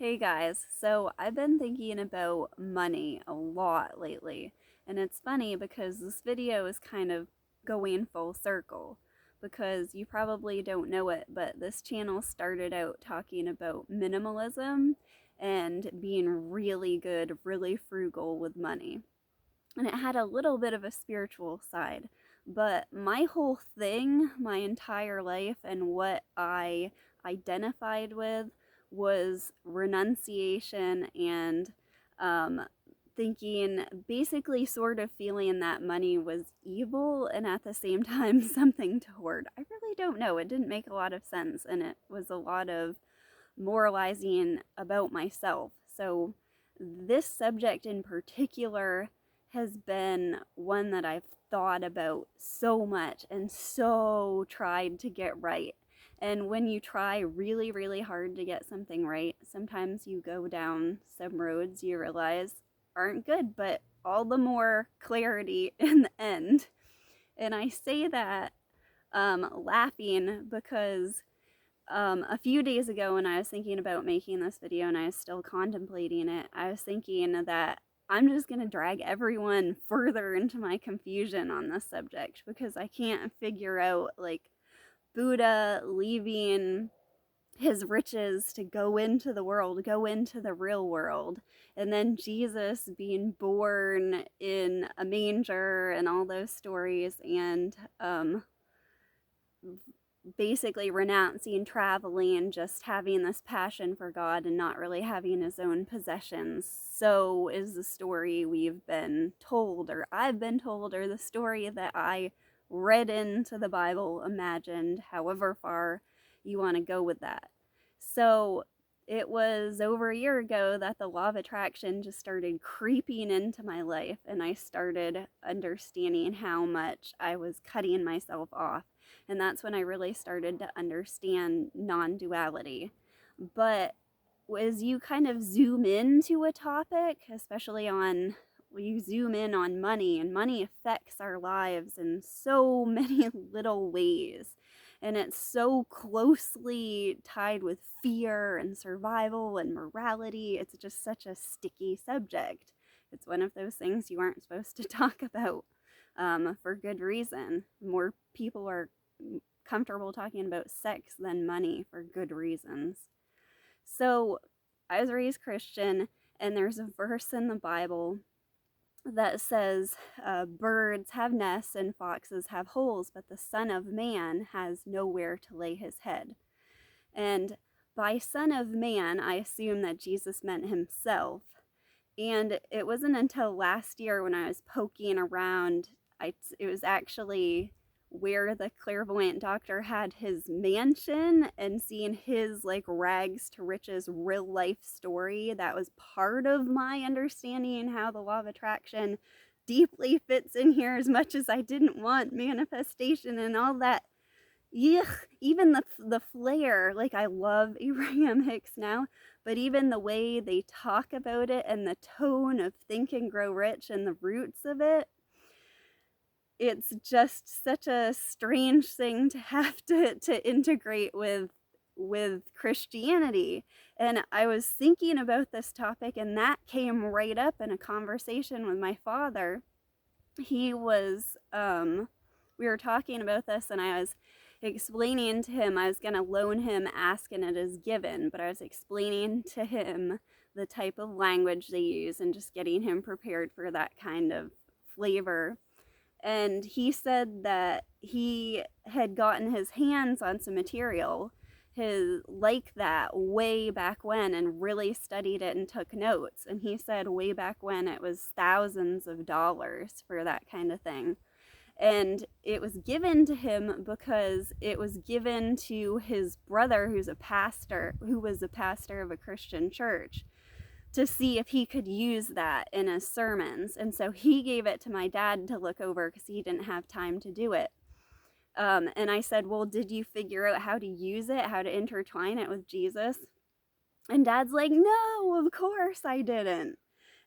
Hey guys, so I've been thinking about money a lot lately, and it's funny because this video is kind of going full circle because you probably don't know it, but this channel started out talking about minimalism and being really good, really frugal with money. And it had a little bit of a spiritual side, but my whole thing, my entire life, and what I identified with was renunciation and um, thinking, basically, sort of feeling that money was evil and at the same time something to hoard. I really don't know. It didn't make a lot of sense, and it was a lot of moralizing about myself. So, this subject in particular has been one that I've thought about so much and so tried to get right. And when you try really, really hard to get something right, sometimes you go down some roads you realize aren't good, but all the more clarity in the end. And I say that laughing because a few days ago when I was thinking about making this video and I was still contemplating it, I was thinking that I'm just going to drag everyone further into my confusion on this subject because I can't figure out, like, Buddha leaving his riches to go into the world, go into the real world, and then Jesus being born in a manger and all those stories, and basically renouncing traveling and just having this passion for God and not really having his own possessions. So is the story we've been told, or I've been told, or the story that I read into the Bible, imagined, however far you want to go with that. So it was over a year ago that the law of attraction just started creeping into my life, and I started understanding how much I was cutting myself off. And that's when I really started to understand non-duality. But as you kind of zoom into a topic, especially on, you zoom in on money, and money affects our lives in so many little ways. And it's so closely tied with fear and survival and morality. It's just such a sticky subject. It's one of those things you aren't supposed to talk about for good reason. More people are comfortable talking about sex than money for good reasons. So I was raised Christian, and there's a verse in the Bible that says, birds have nests and foxes have holes, but the Son of Man has nowhere to lay his head. And by Son of Man, I assume that Jesus meant himself. And it wasn't until last year when I was poking around, it was actually where the clairvoyant doctor had his mansion, and seeing his like rags to riches real life story that was part of my understanding how the law of attraction deeply fits in here, as much as I didn't want manifestation and all that. Yeah, even the flair, like, I love Abraham Hicks now, but even the way they talk about it and the tone of Think and Grow Rich and the roots of it, it's just such a strange thing to have to integrate with Christianity. And I was thinking about this topic, and that came right up in a conversation with my father. He was we were talking about this, and I was explaining to him, I was going to loan him Ask and It Is Given, but I was explaining to him the type of language they use and just getting him prepared for that kind of flavor. And he said that he had gotten his hands on some material his like that way back when, and really studied it and took notes. And he said way back when it was thousands of dollars for that kind of thing. And it was given to him because it was given to his brother, who was a pastor of a Christian church, to see if he could use that in his sermons. And so he gave it to my dad to look over because he didn't have time to do it. And I said, well, did you figure out how to use it, how to intertwine it with Jesus? And Dad's like, no, of course I didn't.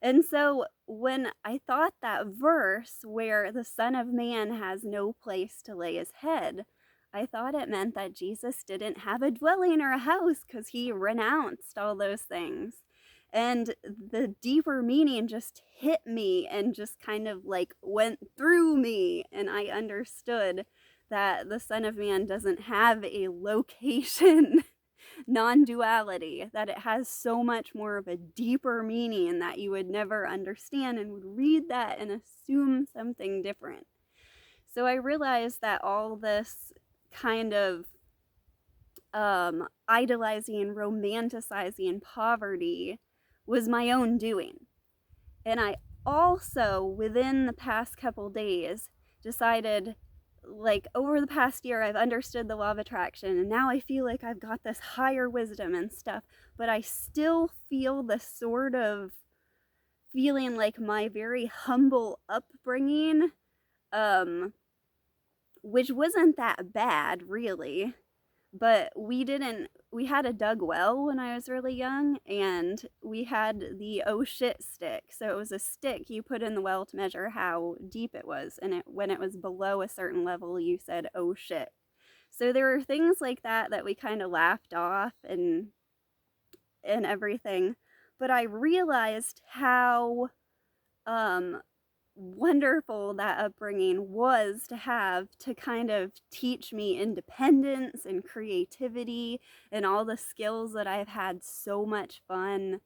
And so when I thought that verse where the Son of Man has no place to lay his head, I thought it meant that Jesus didn't have a dwelling or a house because he renounced all those things. And the deeper meaning just hit me and just kind of like went through me. And I understood that the Son of Man doesn't have a location non-duality, that it has so much more of a deeper meaning that you would never understand and would read that and assume something different. So I realized that all this kind of idolizing, romanticizing poverty was my own doing. And I also, within the past couple days, decided, like, over the past year, I've understood the law of attraction, and now I feel like I've got this higher wisdom and stuff, but I still feel the sort of feeling like my very humble upbringing, um, which wasn't that bad, really, but we had a dug well when I was really young, and we had the oh shit stick. So it was a stick you put in the well to measure how deep it was, and when it was below a certain level, you said oh shit. So there were things like that that we kind of laughed off and everything. But I realized how um wonderful that upbringing was to have, to kind of teach me independence and creativity and all the skills that I've had so much fun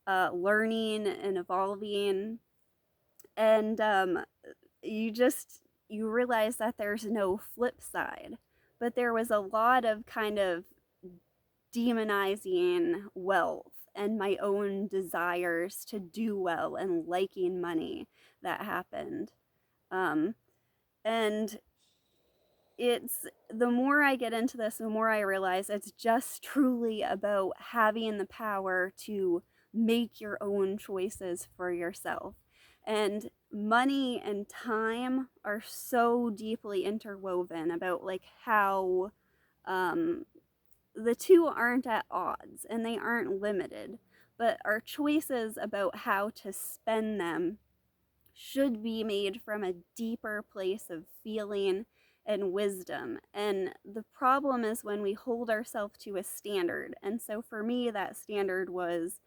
learning and evolving. And you just, you realize that there's no flip side, but there was a lot of kind of demonizing wealth and my own desires to do well and liking money that happened. Um, and it's, the more I get into this, the more I realize it's just truly about having the power to make your own choices for yourself. And money and time are so deeply interwoven about like how um, the two aren't at odds and they aren't limited, but our choices about how to spend them should be made from a deeper place of feeling and wisdom. And the problem is when we hold ourselves to a standard. And so for me, that standard was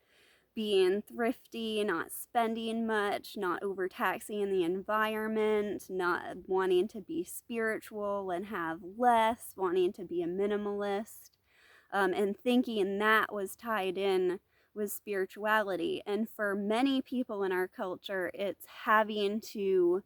being thrifty, not spending much, not overtaxing the environment, not wanting to be spiritual and have less, wanting to be a minimalist, and thinking that was tied in with spirituality. And for many people in our culture, it's having to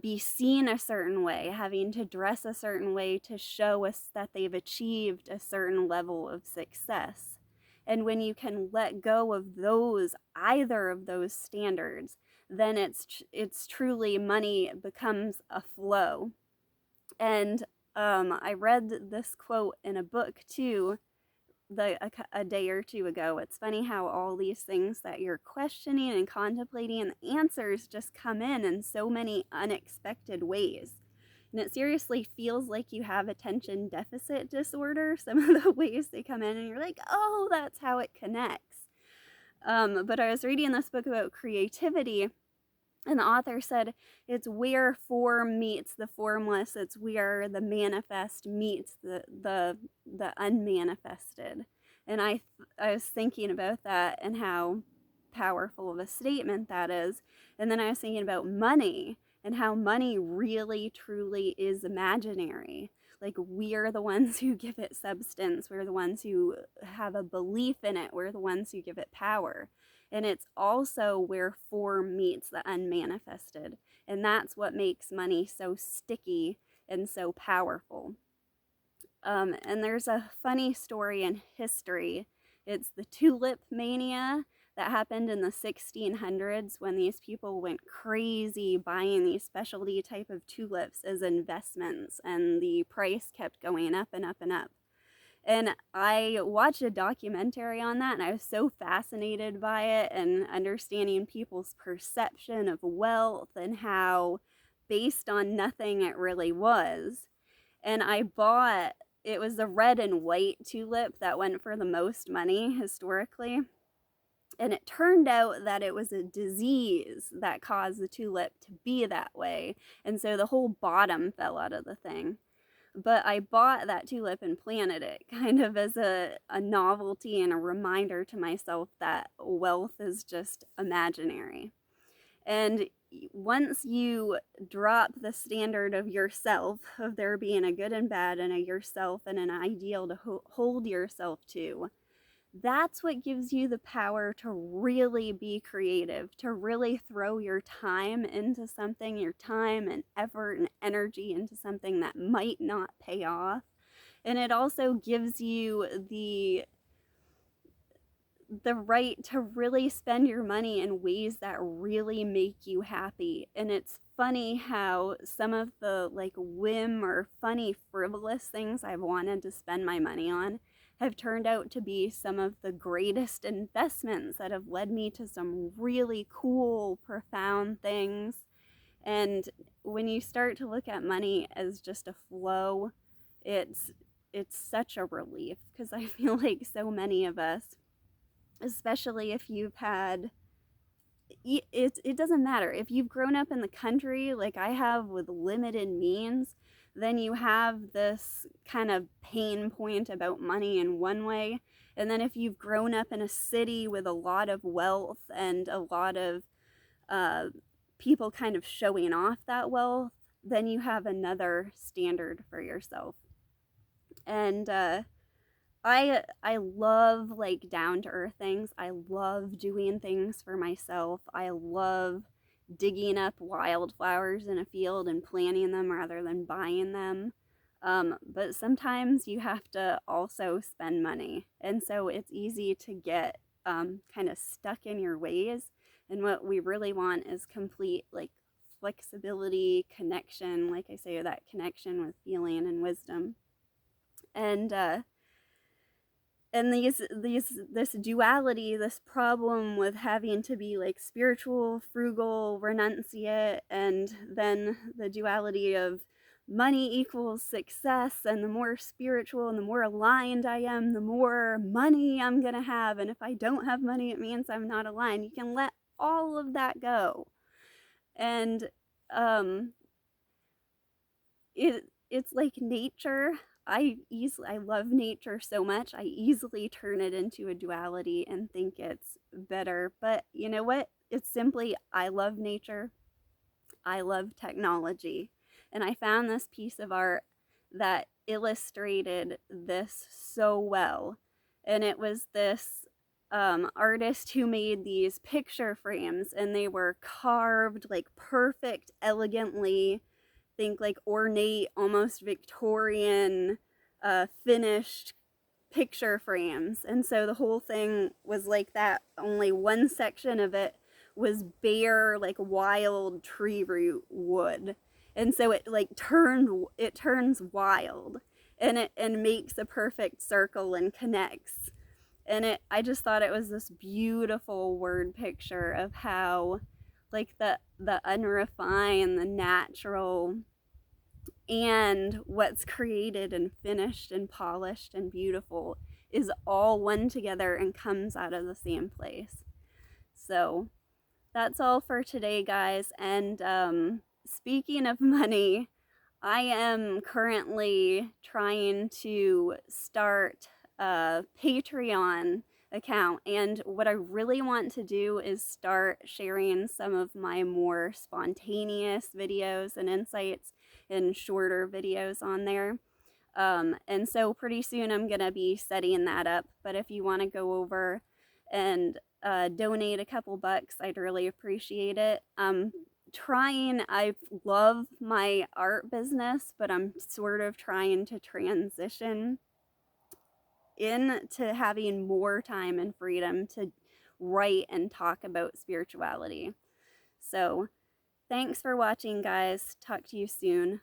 be seen a certain way, having to dress a certain way to show us that they've achieved a certain level of success. And when you can let go of those, either of those standards, then it's truly, money becomes a flow. And I read this quote in a book too, a day or two ago. It's funny how all these things that you're questioning and contemplating, and the answers just come in so many unexpected ways. And it seriously feels like you have attention deficit disorder, some of the ways they come in, and you're like, oh, that's how it connects. But I was reading this book about creativity, and the author said it's where form meets the formless. It's where the manifest meets the unmanifested. And I was thinking about that and how powerful of a statement that is. And then I was thinking about money and how money really truly is imaginary. Like, we're the ones who give it substance. We're the ones who have a belief in it. We're the ones who give it power. And it's also where form meets the unmanifested. And that's what makes money so sticky and so powerful. And there's a funny story in history. It's the tulip mania that happened in the 1600s, when these people went crazy buying these specialty type of tulips as investments, and the price kept going up and up and up. And I watched a documentary on that, and I was so fascinated by it and understanding people's perception of wealth and how based on nothing it really was. And I bought, it was the red and white tulip that went for the most money historically. And it turned out that it was a disease that caused the tulip to be that way. And so the whole bottom fell out of the thing. But I bought that tulip and planted it kind of as a novelty and a reminder to myself that wealth is just imaginary. And once you drop the standard of yourself, of there being a good and bad and a yourself and an ideal to hold yourself to, that's what gives you the power to really be creative, to really throw your time into something, your time and effort and energy into something that might not pay off. And it also gives you the right to really spend your money in ways that really make you happy. And it's funny how some of the like whim or funny frivolous things I've wanted to spend my money on have turned out to be some of the greatest investments that have led me to some really cool, profound things. And when you start to look at money as just a flow, it's it's such a relief, because I feel like so many of us, especially if you've had, it doesn't matter if you've grown up in the country like I have with limited means, then you have this kind of pain point about money in one way. And then if you've grown up in a city with a lot of wealth and a lot of uh, people kind of showing off that wealth, then you have another standard for yourself. And I love like down to earth things. I love doing things for myself. I love digging up wildflowers in a field and planting them rather than buying them. But sometimes you have to also spend money. And so it's easy to get kind of stuck in your ways. And what we really want is complete like flexibility, connection, like I say, that connection with feeling and wisdom. And this duality, this problem with having to be like spiritual, frugal, renunciate, and then the duality of money equals success, and the more spiritual and the more aligned I am, the more money I'm gonna have, and if I don't have money it means I'm not aligned. You can let all of that go. And um it's like nature. I love nature so much. I easily turn it into a duality and think it's better. But you know what? It's simply I love nature. I love technology. And I found this piece of art that illustrated this so well. And it was this artist who made these picture frames, and they were carved like perfect, elegantly, think like ornate, almost Victorian, finished picture frames. And so the whole thing was like that. Only one section of it was bare, like wild tree root wood. And so it turns wild, and it and makes a perfect circle and connects. And I just thought it was this beautiful word picture of how like the unrefined, the natural, and what's created and finished and polished and beautiful is all one together and comes out of the same place. So that's all for today, guys. And speaking of money, I am currently trying to start a Patreon account. And what I really want to do is start sharing some of my more spontaneous videos and insights in shorter videos on there. And so pretty soon I'm going to be setting that up. But if you want to go over and donate a couple bucks, I'd really appreciate it. I love my art business, but I'm sort of trying to transition into having more time and freedom to write and talk about spirituality. So thanks for watching, guys. Talk to you soon.